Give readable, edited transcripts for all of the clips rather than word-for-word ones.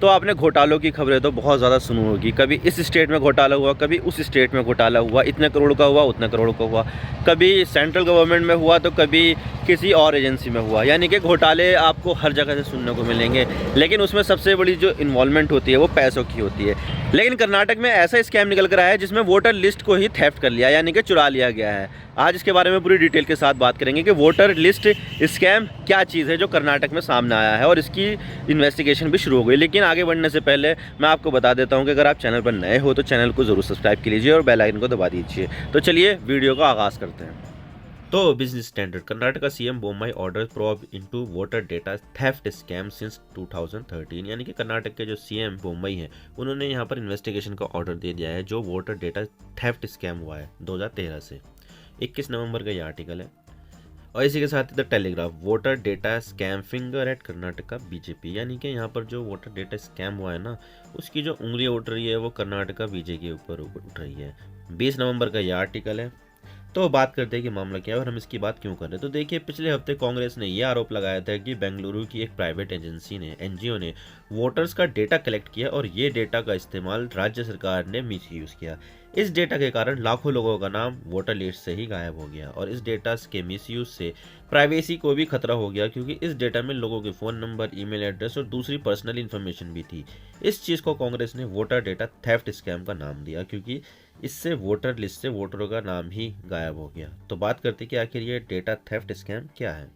तो आपने घोटालों की खबरें तो बहुत ज़्यादा सुनी होगी। कभी इस स्टेट में घोटाला हुआ, कभी उस स्टेट में घोटाला हुआ, इतने करोड़ का हुआ, उतने करोड़ का हुआ। कभी सेंट्रल गवर्नमेंट में हुआ तो कभी किसी और एजेंसी में हुआ। यानी कि घोटाले आपको हर जगह से सुनने को मिलेंगे, लेकिन उसमें सबसे बड़ी जो इन्वॉल्वमेंट होती है वो पैसों की होती है। लेकिन कर्नाटक में ऐसा स्कैम निकल कर आया है जिसमें वोटर लिस्ट को ही थेफ्ट कर लिया, यानी कि चुरा लिया गया है। आज इसके बारे में पूरी डिटेल के साथ बात करेंगे कि वोटर लिस्ट स्कैम क्या चीज़ है जो कर्नाटक में सामने आया है, और इसकी इन्वेस्टिगेशन भी शुरू हो गई। लेकिन आगे बढ़ने से पहले मैं आपको बता देता हूं कि अगर आप चैनल पर नए हो तो चैनल को ज़रूर सब्सक्राइब कर लीजिए और बेल आइकन को दबा दीजिए। तो चलिए वीडियो का आगाज़ करते हैं। तो business standard, Karnataka CM Bommai order probe into voter data theft scam since 2013। यानी कि कर्नाटक के जो सीएम बोम्मई हैं उन्होंने यहाँ पर इन्वेस्टिगेशन का ऑर्डर दे दिया है जो वोटर डेटा थेफ्ट स्कैम हुआ है 2013 से। 21 नवंबर का ये आर्टिकल है। और इसी के साथ the Telegraph, voter data scam finger at Karnataka BJP. यानी कि यहाँ पर जो वोटर डेटा स्कैम हुआ है ना, उसकी जो उंगली उठ रही है वो कर्नाटका बीजेपी के ऊपर उठ रही है। 20 नवंबर का ये आर्टिकल है। तो बात करते हैं कि मामला क्या है और हम इसकी बात क्यों कर रहे हैं। तो देखिए, पिछले हफ्ते कांग्रेस ने यह आरोप लगाया था कि बेंगलुरु की एक प्राइवेट एजेंसी ने एनजीओ ने वोटर्स का डेटा कलेक्ट किया और ये डेटा का इस्तेमाल राज्य सरकार ने मिस यूज़ किया। इस डेटा के कारण लाखों लोगों का नाम वोटर लिस्ट से ही गायब हो गया और इस डेटा के मिसयूज से प्राइवेसी को भी खतरा हो गया, क्योंकि इस डेटा में लोगों के फ़ोन नंबर, ईमेल एड्रेस और दूसरी पर्सनल इन्फॉर्मेशन भी थी। इस चीज़ को कांग्रेस ने वोटर डेटा थेफ्ट स्कैम का नाम दिया, क्योंकि इससे वोटर लिस्ट से वोटरों का नाम ही गायब हो गया। तो बात करते कि आखिर ये डेटा थेफ्ट स्कैम क्या है।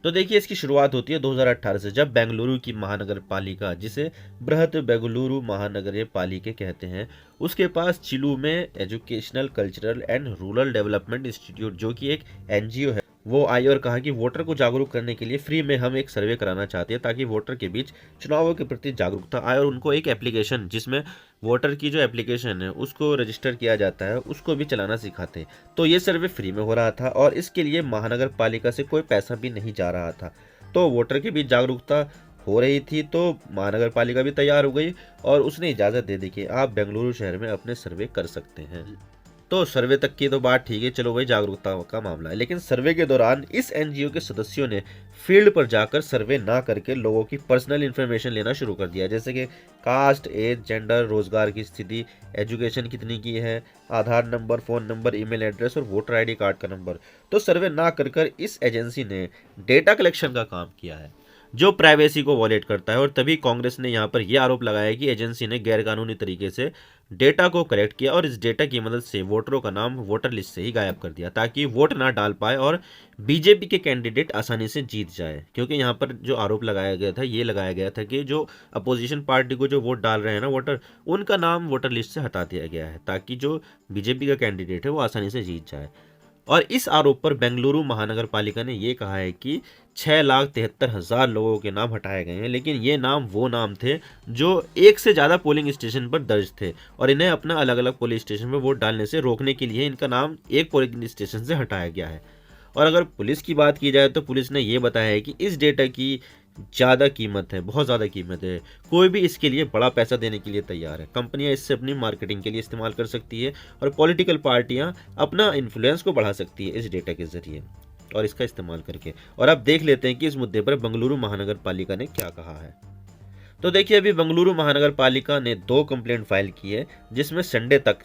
तो देखिए, इसकी शुरुआत होती है 2018 से, जब बेंगलुरु की महानगर पालिका, जिसे बृहत बेंगलुरु महानगरीय पालिका कहते हैं, उसके पास चिलू में educational, cultural and rural development institute, जो कि एक एनजीओ है, वो आई और कहा कि वोटर को जागरूक करने के लिए फ्री में हम एक सर्वे कराना चाहते हैं ताकि वोटर के बीच चुनावों के प्रति जागरूकता आए और उनको एक एप्लीकेशन, जिसमें वोटर की जो एप्लीकेशन है उसको रजिस्टर किया जाता है, उसको भी चलाना सिखाते हैं। तो ये सर्वे फ्री में हो रहा था और इसके लिए महानगर पालिका से कोई पैसा भी नहीं जा रहा था। तो वोटर के बीच जागरूकता हो रही थी, तो महानगर पालिका भी तैयार हो गई और उसने इजाज़त दे दी कि आप बेंगलुरु शहर में अपने सर्वे कर सकते हैं। तो सर्वे तक की तो बात ठीक है, चलो भाई जागरूकता का मामला है। लेकिन सर्वे के दौरान इस एनजीओ के सदस्यों ने फील्ड पर जाकर सर्वे ना करके लोगों की पर्सनल इन्फॉर्मेशन लेना शुरू कर दिया, जैसे कि कास्ट, एज, जेंडर, रोजगार की स्थिति, एजुकेशन कितनी की है, Aadhaar number, phone number, email address और वोटर आईडी कार्ड का नंबर। तो सर्वे ना कर इस एजेंसी ने डेटा कलेक्शन का काम किया है जो प्राइवेसी को वॉलेट करता है। और तभी कांग्रेस ने यहाँ पर यह आरोप लगाया कि एजेंसी ने गैरकानूनी तरीके से डेटा को कलेक्ट किया और इस डेटा की मदद से वोटरों का नाम वोटर लिस्ट से ही गायब कर दिया ताकि वोट ना डाल पाए और बीजेपी के कैंडिडेट आसानी से जीत जाए। क्योंकि यहाँ पर जो आरोप लगाया गया था, ये लगाया गया था कि जो अपोजिशन पार्टी को जो वोट डाल रहे हैं ना वोटर, उनका नाम वोटर लिस्ट से हटा दिया गया है ताकि जो बीजेपी का कैंडिडेट है वो आसानी से जीत जाए। और इस आरोप पर बेंगलुरु महानगर पालिका ने ये कहा है कि 6,73,000 लोगों के नाम हटाए गए हैं, लेकिन ये नाम वो नाम थे जो एक से ज़्यादा पोलिंग स्टेशन पर दर्ज थे और इन्हें अपना अलग अलग पोलिंग स्टेशन पर वोट डालने से रोकने के लिए इनका नाम एक पोलिंग स्टेशन से हटाया गया है। और अगर पुलिस की बात की जाए तो पुलिस ने ये बताया है कि इस डेटा की ज़्यादा कीमत है, बहुत ज़्यादा कीमत है। कोई भी इसके लिए बड़ा पैसा देने के लिए तैयार है। कंपनियां इससे अपनी मार्केटिंग के लिए इस्तेमाल कर सकती है और पॉलिटिकल पार्टियां अपना इन्फ्लुएंस को बढ़ा सकती है इस डेटा के ज़रिए और इसका इस्तेमाल करके। और अब देख लेते हैं कि इस मुद्दे पर बेंगलुरु महानगर पालिका ने क्या कहा है। तो देखिए, अभी बेंगलुरु महानगर पालिका ने 2 कंप्लेंट फाइल की है, जिसमें संडे तक,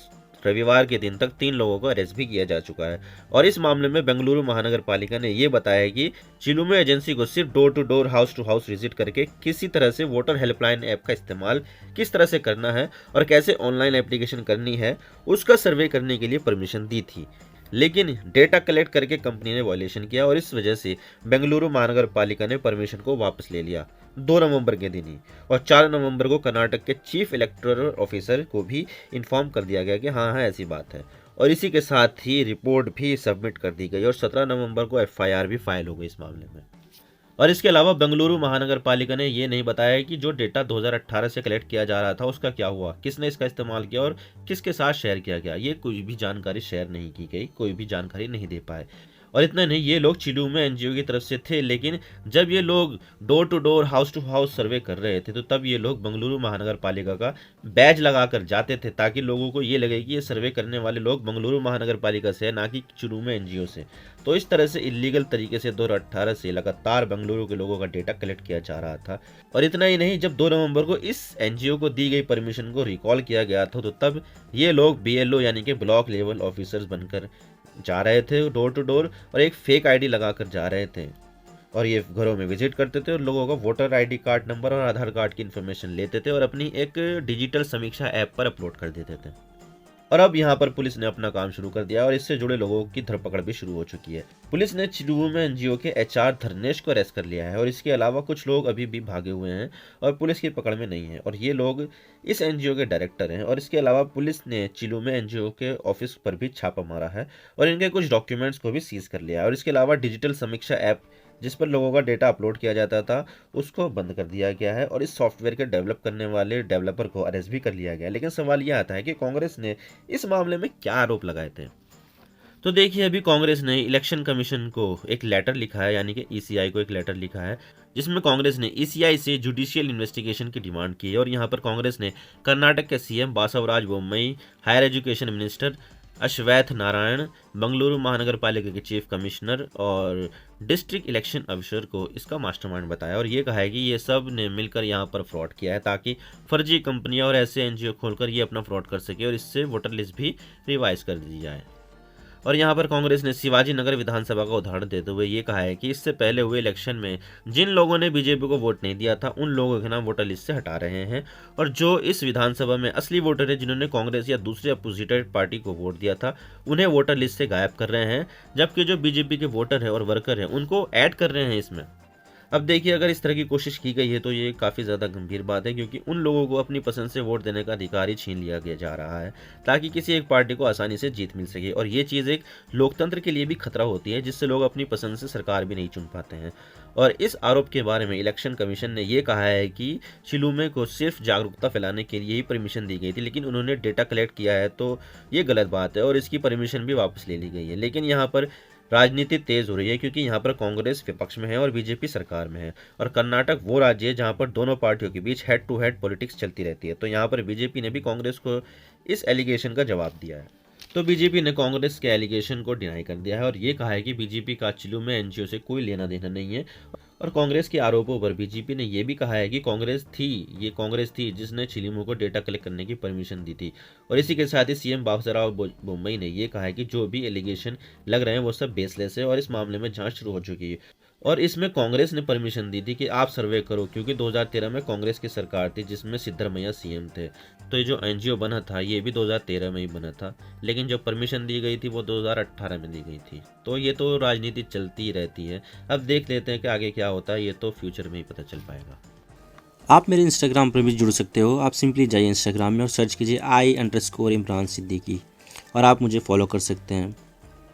रविवार के दिन तक 3 लोगों को अरेस्ट भी किया जा चुका है। और इस मामले में बेंगलुरु महानगर पालिका ने यह बताया है कि चिलू में एजेंसी को सिर्फ door to door, house to house visit करके किसी तरह से वोटर हेल्पलाइन ऐप का इस्तेमाल किस तरह से करना है और कैसे ऑनलाइन एप्लीकेशन करनी है उसका सर्वे करने के लिए परमिशन दी थी। लेकिन डेटा कलेक्ट करके कंपनी ने वायलेशन किया और इस वजह से बेंगलुरु महानगर पालिका ने परमिशन को वापस ले लिया 2 नवंबर के दिन ही। और 4 नवंबर को कर्नाटक के चीफ इलेक्टोरल ऑफिसर को भी इन्फॉर्म कर दिया गया कि हाँ ऐसी बात है। और इसी के साथ ही रिपोर्ट भी सबमिट कर दी गई और 17 नवंबर को एफआईआर भी फाइल हो गई इस मामले में। और इसके अलावा बेंगलुरु महानगर पालिका ने ये नहीं बताया कि जो डेटा 2018 से कलेक्ट किया जा रहा था उसका क्या हुआ, किसने इसका इस्तेमाल किया और किसके साथ शेयर किया गया। ये कोई भी जानकारी शेयर नहीं की गई, कोई भी जानकारी नहीं दे पाए। और इतना नहीं, ये लोग चिलूमे एनजीओ की तरफ से थे, लेकिन जब ये लोग door to door house to house survey कर रहे थे तो तब ये लोग बेंगलुरु महानगर पालिका का बैज लगाकर जाते थे, ताकि लोगों को ये लगे कि ये सर्वे करने वाले लोग बेंगलुरु महानगर पालिका से है, ना कि चिलूमे एनजीओ से। तो इस तरह से इलीगल तरीके से 2018 से लगातार बेंगलुरु के लोगों का डेटा कलेक्ट किया जा रहा था। और इतना ही नहीं, जब 2 नवंबर को इस एनजीओ को दी गई परमिशन को रिकॉल किया गया था तो तब ये लोग बीएलओ यानी कि ब्लॉक लेवल ऑफिसर्स बनकर जा रहे थे डोर टू डोर, और एक फेक आईडी लगाकर जा रहे थे, और ये घरों में विजिट करते थे और लोगों का वोटर आईडी कार्ड नंबर और आधार कार्ड की इन्फॉर्मेशन लेते थे और अपनी एक डिजिटल समीक्षा ऐप पर अपलोड कर देते थे। और अब यहाँ पर पुलिस ने अपना काम शुरू कर दिया और इससे जुड़े लोगों की धरपकड़ भी शुरू हो चुकी है। पुलिस ने चिलूमे एनजीओ के एचआर धर्नेश को अरेस्ट कर लिया है और इसके अलावा कुछ लोग अभी भी भागे हुए हैं और पुलिस की पकड़ में नहीं है, और ये लोग इस एनजीओ के डायरेक्टर हैं। और इसके अलावा पुलिस ने चिलूमे एनजीओ के ऑफिस पर भी छापा मारा है और इनके कुछ डॉक्यूमेंट्स को भी सीज कर लिया है। और इसके अलावा डिजिटल समीक्षा ऐप जिस पर लोगों का डेटा अपलोड किया जाता था उसको बंद कर दिया गया है और इस सॉफ्टवेयर के डेवलप करने वाले डेवलपर को अरेस्ट भी कर लिया गया। लेकिन सवाल यह आता है कि कांग्रेस ने इस मामले में क्या आरोप लगाए थे। तो देखिए, अभी कांग्रेस ने इलेक्शन कमीशन को एक लेटर लिखा है, यानी कि ईसीआई को एक लेटर लिखा है, जिसमें कांग्रेस ने ईसीआई से जुडिशियल इन्वेस्टिगेशन की डिमांड की है। और यहाँ पर कांग्रेस ने कर्नाटक के CM Basavaraj Bommai, higher education minister Ashwath Narayan, Bengaluru Mahanagar Palika के चीफ कमिश्नर और डिस्ट्रिक्ट इलेक्शन अफसर को इसका मास्टरमाइंड बताया और ये कहा है कि ये सब ने मिलकर यहाँ पर फ्रॉड किया है, ताकि फर्जी कंपनियां और ऐसे एनजीओ खोलकर ये अपना फ्रॉड कर सके और इससे वोटर लिस्ट भी रिवाइज कर दी जाए। और यहाँ पर कांग्रेस ने शिवाजी नगर विधानसभा का उदाहरण देते हुए ये कहा है कि इससे पहले हुए इलेक्शन में जिन लोगों ने बीजेपी को वोट नहीं दिया था उन लोगों के नाम वोटर लिस्ट से हटा रहे हैं, और जो इस विधानसभा में असली वोटर है जिन्होंने कांग्रेस या दूसरे अपोजिटेड पार्टी को वोट दिया था उन्हें वोटर लिस्ट से गायब कर रहे हैं, जबकि जो बीजेपी के वोटर हैं और वर्कर हैं उनको ऐड कर रहे हैं इसमें। अब देखिए, अगर इस तरह की कोशिश की गई है तो ये काफ़ी ज़्यादा गंभीर बात है, क्योंकि उन लोगों को अपनी पसंद से वोट देने का अधिकार ही छीन लिया गया जा रहा है ताकि किसी एक पार्टी को आसानी से जीत मिल सके। और ये चीज़ एक लोकतंत्र के लिए भी खतरा होती है, जिससे लोग अपनी पसंद से सरकार भी नहीं चुन पाते हैं। और इस आरोप के बारे में इलेक्शन कमीशन ने ये कहा है कि चिलूमे को सिर्फ जागरूकता फैलाने के लिए ही परमिशन दी गई थी, लेकिन उन्होंने डेटा कलेक्ट किया है तो ये गलत बात है और इसकी परमिशन भी वापस ले ली गई है। लेकिन यहाँ पर राजनीति तेज हो रही है, क्योंकि यहाँ पर कांग्रेस विपक्ष में है और बीजेपी सरकार में है, और कर्नाटक वो राज्य है जहाँ पर दोनों पार्टियों के बीच हेड टू हेड पॉलिटिक्स चलती रहती है। तो यहाँ पर बीजेपी ने भी कांग्रेस को इस एलिगेशन का जवाब दिया है। तो बीजेपी ने कांग्रेस के एलिगेशन को डिनाई कर दिया है और ये कहा है कि बीजेपी का चिलूमे एनजीओ से कोई लेना देना नहीं है। और कांग्रेस के आरोपों पर बीजेपी ने यह भी कहा है कि ये कांग्रेस थी जिसने चिलूमे को डेटा कलेक्ट करने की परमिशन दी थी। और इसी के साथ ही सीएम बाबूराव बोम्मई ने यह कहा है कि जो भी एलिगेशन लग रहे हैं वो सब बेसलेस है और इस मामले में जांच शुरू हो चुकी है। और इसमें कांग्रेस ने परमिशन दी थी कि आप सर्वे करो, क्योंकि 2013 में कांग्रेस की सरकार थी जिसमें सिद्धरमैया सीएम थे। तो ये जो एनजीओ बना था ये भी 2013 में ही बना था, लेकिन जो परमिशन दी गई थी वो 2018 में दी गई थी। तो ये तो राजनीति चलती ही रहती है। अब देख लेते हैं कि आगे क्या होता है, ये तो फ्यूचर में ही पता चल पाएगा। आप मेरे इंस्टाग्राम पर भी जुड़ सकते हो। आप सिंपली जाइए इंस्टाग्राम में और सर्च कीजिए I_इमरान सिद्दीकी और आप मुझे फॉलो कर सकते हैं।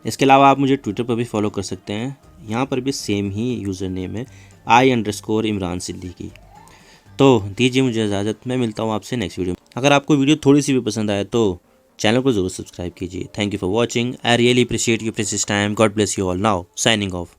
इसके अलावा आप मुझे ट्विटर पर भी फॉलो कर सकते हैं, यहाँ पर भी सेम ही यूज़र नेम है I_इमरान सिद्दीकी। तो दीजिए मुझे इजाज़त, मैं मिलता हूँ आपसे नेक्स्ट वीडियो में। अगर आपको वीडियो थोड़ी सी भी पसंद आए तो चैनल को ज़रूर सब्सक्राइब कीजिए। Thank you for watching. I really appreciate your precious time. God bless you all. Now signing off.